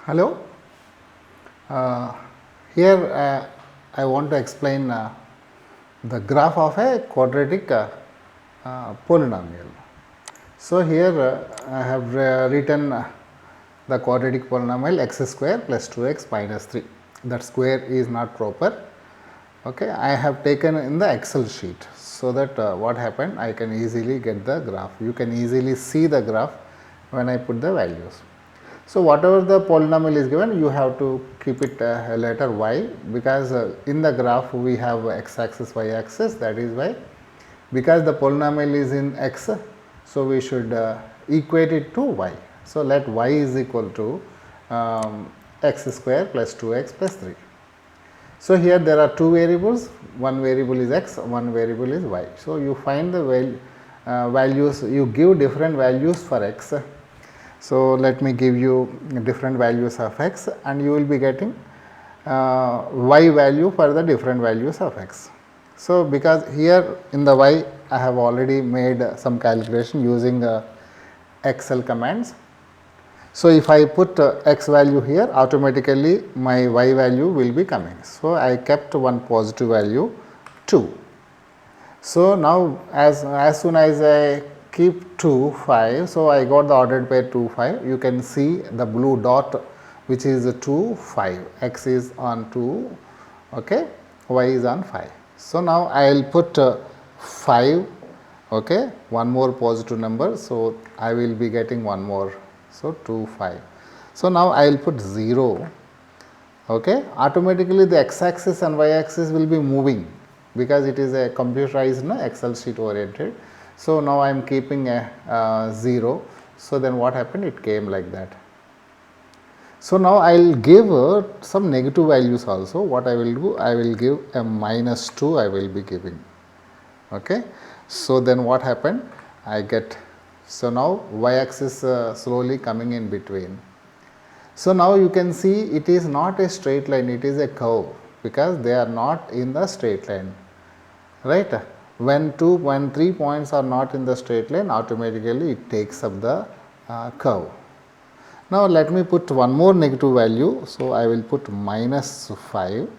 Hello. Here I want to explain the graph of a quadratic polynomial. So here I have written the quadratic polynomial x square plus 2x minus 3. That square is not proper. Okay, I have taken in the Excel sheet, so that what happened, I can easily get the graph. You can easily see the graph when I put the values. So whatever the polynomial is given, you have to keep it a letter y, because in the graph we have x axis, y axis, that is why. Because the polynomial is in x, so we should equate it to y. So let y is equal to x square plus 2x plus 3. So here there are two variables, one variable is x, one variable is y. So you find the values, you give different values for x. So let me give you different values of x, and you will be getting y value for the different values of x. So because here in the y I have already made some calculation using Excel commands. So if I put x value here, automatically my y value will be coming. So I kept one positive value 2. So now as soon as I keep 2 5, so I got the ordered pair 2 5. You can see the blue dot which is 2 5, x is on 2, okay, y is on 5. So now I will put 5, okay, one more positive number, so I will be getting one more. So 2 5. So now I will put 0, okay. Automatically the x axis and y axis will be moving, because it is a computerized Excel sheet oriented. So now I am keeping a 0. So then what happened, it came like that. So now I will give some negative values also. What I will do, I will give a minus 2 I will be giving, okay. So then what happened, I get, so now y axis slowly coming in between. So now you can see it is not a straight line, it is a curve, because they are not in the straight line, right. When 3 points are not in the straight line, automatically it takes up the curve. Now let me put one more negative value, so I will put minus 5.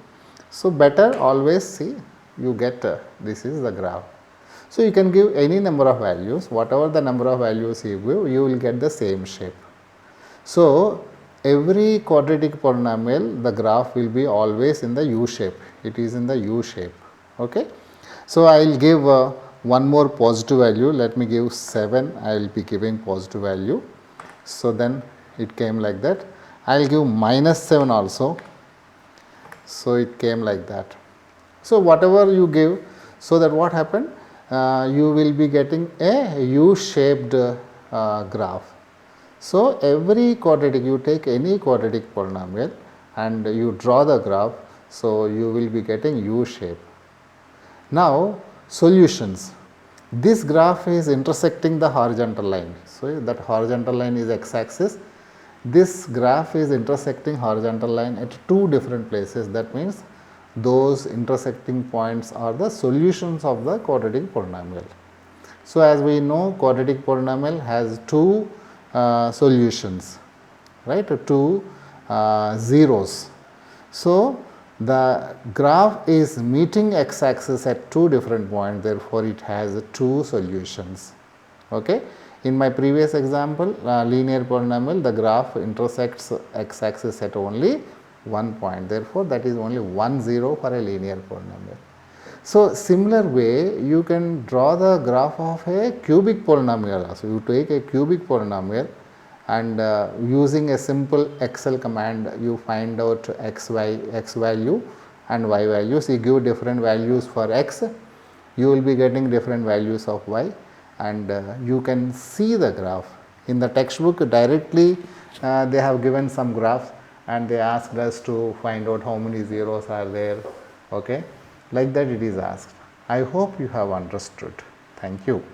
So better always see, you get this is the graph. So you can give any number of values, whatever the number of values you give, you will get the same shape. So every quadratic polynomial, the graph will be always in the U shape, it is in the U shape, okay. So I will give one more positive value, let me give 7, I will be giving positive value. So then it came like that. I will give minus 7 also, so it came like that. So whatever you give, so that what happened, you will be getting a U-shaped graph. So every quadratic, you take any quadratic polynomial and you draw the graph, so you will be getting U shape. Now solutions. This graph is intersecting the horizontal line. So that horizontal line is x axis. This graph is intersecting horizontal line at two different places. That means those intersecting points are the solutions of the quadratic polynomial. So as we know, quadratic polynomial has two solutions, right, two zeros. So the graph is meeting x axis at two different points, therefore it has two solutions, okay. In my previous example, linear polynomial, the graph intersects x axis at only one point, therefore that is only 1 0 for a linear polynomial. So similar way, you can draw the graph of a cubic polynomial. So you take a cubic polynomial and using a simple Excel command, you find out x value and y values. You give different values for x, you will be getting different values of y, and you can see the graph. In the textbook directly they have given some graphs and they asked us to find out how many zeros are there, okay, like that it is asked. I hope you have understood. Thank you.